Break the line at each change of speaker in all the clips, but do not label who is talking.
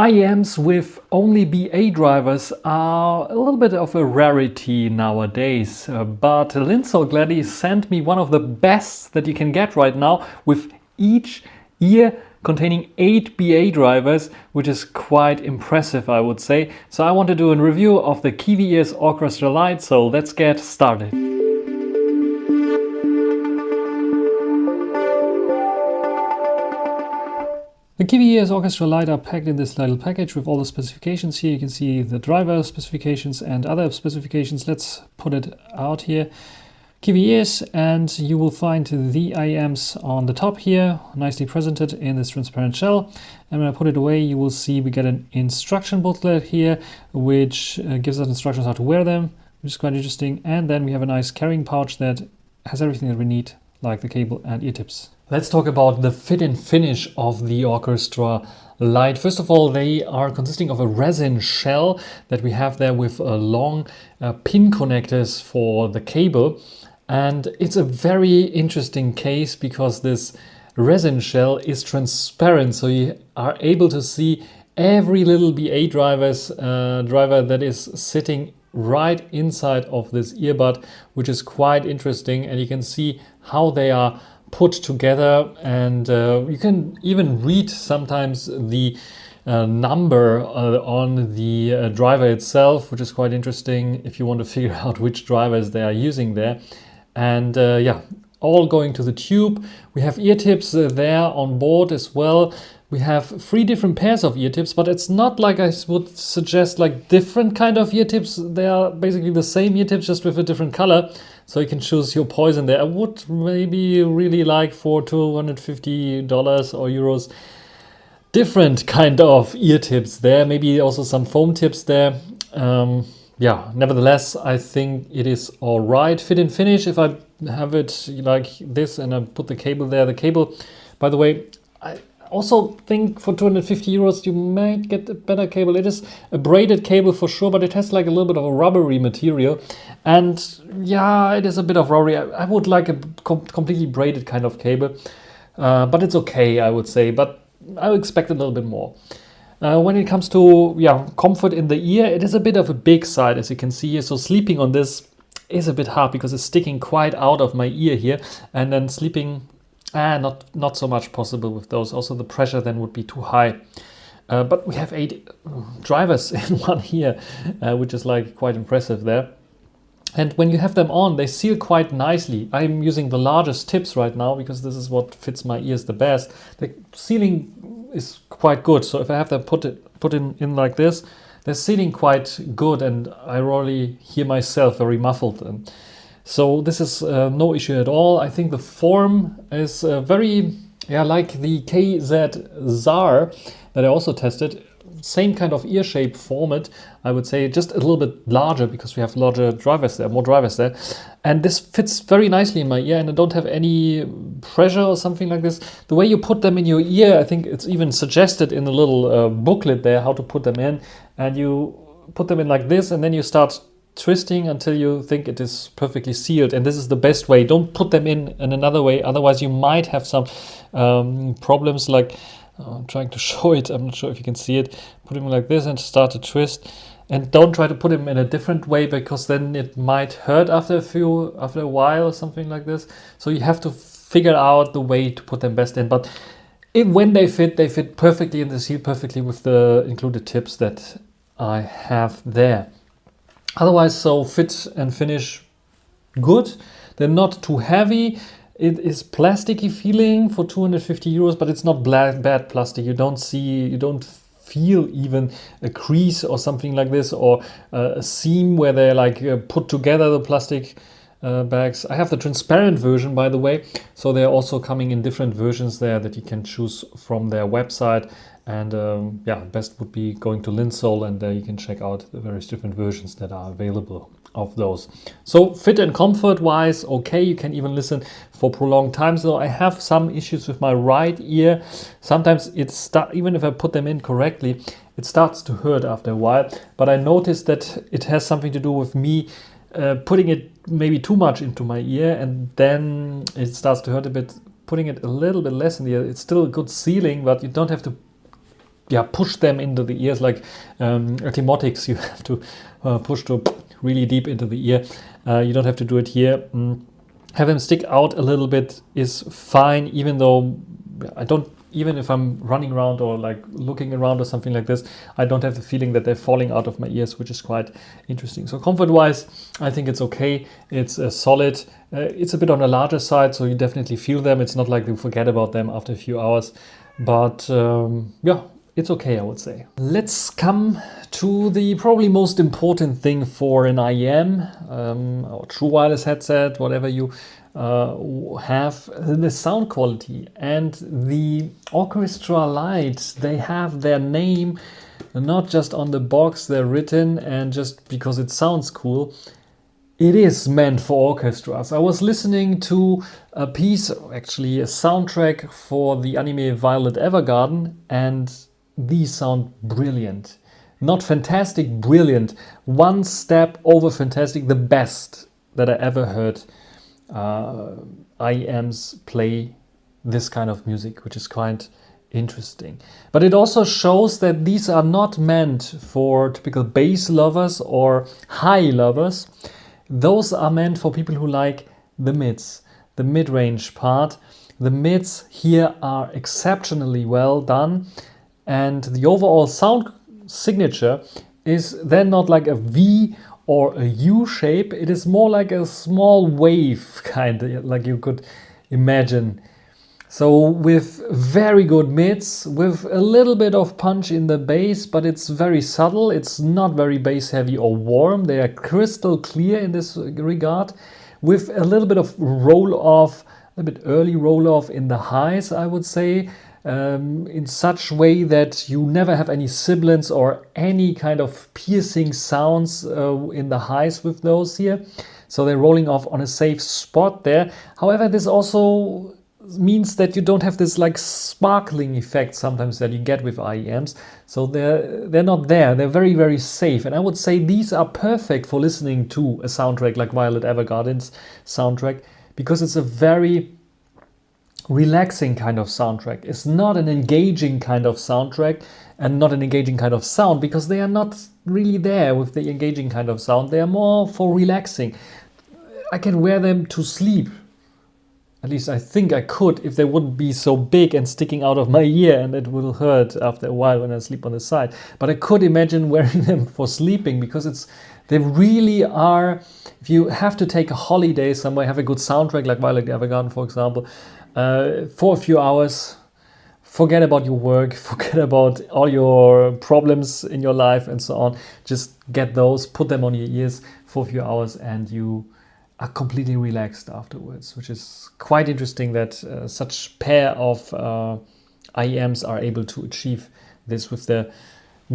IEMs with only BA drivers are a little bit of a rarity nowadays, but Linsol gladly sent me one of the best that you can get right now with each ear containing 8 BA drivers, which is quite impressive, I would say. So I want to do a review of the Kiwi Ears Orchestra Lite, so let's get started. The Kiwi Ears Orchestra Lite are packed in this little package with all the specifications here. You can see the driver specifications and other specifications. Let's put it out here. Kiwi Ears, and you will find the IEMs on the top here, nicely presented in this transparent shell. And when I put it away, you will see we get an instruction booklet here, which gives us instructions how to wear them, which is quite interesting. And then we have a nice carrying pouch that has everything that we need, like the cable and ear tips. Let's talk about the fit and finish of the Orchestra Lite. First of all, they are consisting of a resin shell that we have there with long pin connectors for the cable. And it's a very interesting case because this resin shell is transparent, so you are able to see every little BA driver that is sitting right inside of this earbud, which is quite interesting. And you can see how they are put together, and you can even read sometimes the number on the driver itself, which is quite interesting if you want to figure out which drivers they are using there. And yeah, all going to the tube. We have ear tips there on board as well. We have 3 different pairs of ear tips, but it's not like I would suggest like different kind of ear tips. They are basically the same ear tips, just with a different color. So you can choose your poison there. I would maybe really like for $250 or euros different kind of ear tips there. Maybe also some foam tips there. Yeah, nevertheless, I think it is all right. Fit and finish, if I have it like this and I put the cable there. The cable, by the way, I also think for 250 euros you might get a better cable. It is a braided cable for sure, but it has like a little bit of a rubbery material. And yeah, it is a bit of rubbery. I would like a completely braided kind of cable, but it's okay, I would say. But I would expect a little bit more. When it comes to comfort in the ear, it is a bit of a big side, as you can see here. So sleeping on this is a bit hard because it's sticking quite out of my ear here. And then sleeping, not so much possible with those. Also the pressure then would be too high. But we have 8 drivers in one ear, which is like quite impressive there. And when you have them on, they seal quite nicely. I'm using the largest tips right now because this is what fits my ears the best. The sealing is quite good. So if I have them put in like this, they're sealing quite good, and I really hear myself very muffled. And so this is no issue at all. I think the form is very, like the KZ ZAR that I also tested. Same kind of ear shape format, I would say, just a little bit larger because we have larger drivers there, more drivers there. And this fits very nicely in my ear, and I don't have any pressure or something like this. The way you put them in your ear, I think it's even suggested in a little booklet there how to put them in. And you put them in like this, and then you start twisting until you think it is perfectly sealed. And this is the best way. Don't put them in another way, otherwise you might have some problems like... I'm trying to show it. I'm not sure if you can see it. Put him like this and start to twist. And don't try to put him in a different way because then it might hurt after a while or something like this. So you have to figure out the way to put them best in. But when they fit perfectly and they seal perfectly with the included tips that I have there. Otherwise, so fit and finish good. They're not too heavy. It is plasticky feeling for 250 euros, but it's not bad plastic. You don't feel even a crease or something like this, or a seam where they're like put together, the plastic bags. I have the transparent version, by the way. So they're also coming in different versions there that you can choose from their website. And best would be going to Linsol, and there you can check out the various different versions that are available of those. So fit and comfort wise, okay, you can even listen for prolonged times. Though I have some issues with my right ear. Sometimes even if I put them in correctly, it starts to hurt after a while. But I noticed that it has something to do with me putting it maybe too much into my ear, and then it starts to hurt a bit. Putting it a little bit less in the ear, it's still a good sealing, but you don't have to push them into the ears, like etymotics. You have to push to really deep into the ear. You don't have to do it here. Have them stick out a little bit is fine, even though even if I'm running around or like looking around or something like this, I don't have the feeling that they're falling out of my ears, which is quite interesting. So comfort-wise, I think it's okay. It's solid. It's a bit on the larger side, so you definitely feel them. It's not like you forget about them after a few hours, but yeah, it's okay, I would say. Let's come to the probably most important thing for an IEM or true wireless headset, whatever you have, the sound quality. And the Orchestra Lite, they have their name not just on the box, they're written, and just because it sounds cool, it is meant for orchestras. I was listening to a piece, actually a soundtrack for the anime Violet Evergarden, and these sound brilliant. Not fantastic, brilliant. One step over fantastic, the best that I ever heard IEMs play this kind of music, which is quite interesting. But it also shows that these are not meant for typical bass lovers or high lovers. Those are meant for people who like the mids, the mid-range part. The mids here are exceptionally well done, and the overall sound signature is then not like a V or a U shape. It is more like a small wave, kind of like you could imagine. So with very good mids, with a little bit of punch in the bass, but it's very subtle. It's not very bass heavy or warm. They are crystal clear in this regard, with a little bit of roll off, a bit early roll off in the highs, I would say. In such way that you never have any sibilance or any kind of piercing sounds in the highs with those here. So they're rolling off on a safe spot there. However, this also means that you don't have this like sparkling effect sometimes that you get with IEMs. So they're not there. They're very, very safe. And I would say these are perfect for listening to a soundtrack like Violet Evergarden's soundtrack, because it's a very relaxing kind of soundtrack. It's not an engaging kind of soundtrack and not an engaging kind of sound, because they are not really there with the engaging kind of sound. They are more for relaxing. I can wear them to sleep. At least I think I could, if they wouldn't be so big and sticking out of my ear, and it will hurt after a while when I sleep on the side. But I could imagine wearing them for sleeping, because they really are, if you have to take a holiday somewhere, have a good soundtrack like Violet Evergarden, for example, for a few hours, forget about your work, forget about all your problems in your life and so on. Just get those, put them on your ears for a few hours, and you are completely relaxed afterwards, which is quite interesting that such pair of IEMs are able to achieve this with their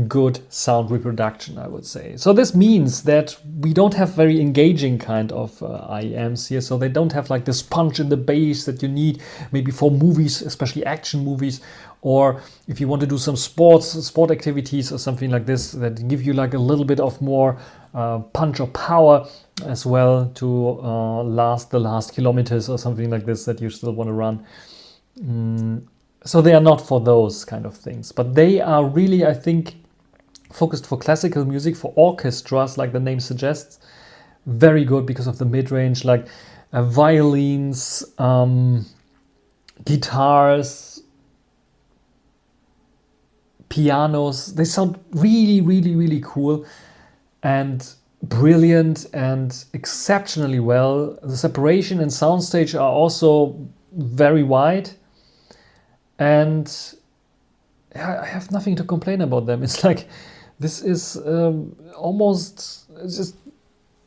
good sound reproduction, I would say. So this means that we don't have very engaging kind of IEMs here. So they don't have like this punch in the bass that you need maybe for movies, especially action movies, or if you want to do some sport activities or something like this, that give you like a little bit of more punch or power as well to last the last kilometers or something like this that you still want to run. So they are not for those kind of things, but they are really, I think, focused for classical music, for orchestras, like the name suggests. Very good because of the mid-range, like violins, guitars, pianos. They sound really, really, really cool and brilliant and exceptionally well. The separation and soundstage are also very wide, and I have nothing to complain about them. It's like, this is almost just,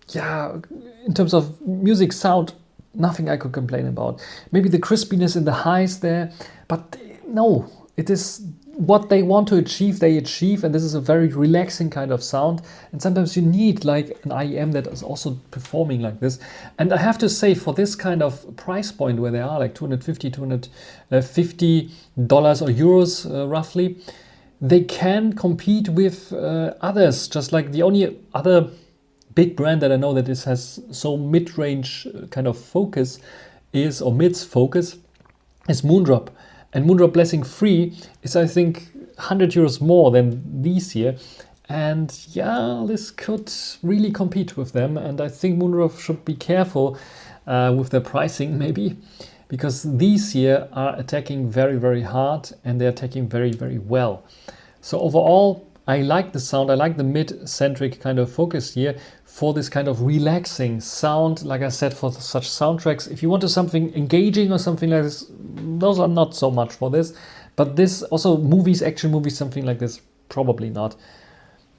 yeah, in terms of music sound, nothing I could complain about. Maybe the crispiness in the highs there, but no, it is what they want to achieve, they achieve, and this is a very relaxing kind of sound. And sometimes you need like an IEM that is also performing like this. And I have to say, for this kind of price point where they are like $250 or euros roughly, they can compete with others. Just like the only other big brand that I know that this has so mid-range kind of focus is, or mids focus, is Moondrop. And Moondrop Blessing 3 is, I think, 100 euros more than these here. And yeah, this could really compete with them. And I think Moonroof should be careful with their pricing maybe, because these here are attacking very, very hard and they're attacking very, very well. So overall, I like the sound. I like the mid-centric kind of focus here for this kind of relaxing sound. Like I said, for such soundtracks, if you want something engaging or something like this, those are not so much for this. But this also movies, action movies, something like this, probably not.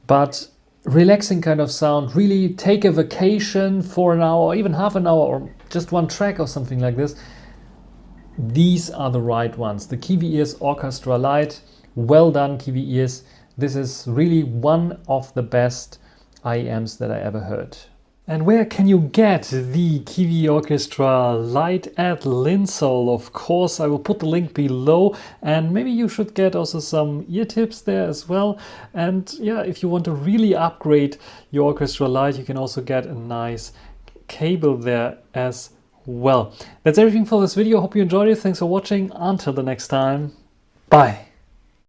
But relaxing kind of sound, really take a vacation for an hour, or even half an hour, or just one track or something like this. These are the right ones. The Kiwi Ears Orchestra Lite. Well done, Kiwi Ears. This is really one of the best IEMs that I ever heard. And where can you get the Kiwi Orchestra Lite at Linsol? Of course, I will put the link below, and maybe you should get also some ear tips there as well. And yeah, if you want to really upgrade your Orchestra Lite, you can also get a nice cable there as well. That's everything for this video. Hope you enjoyed it. Thanks for watching. Until the next time. Bye.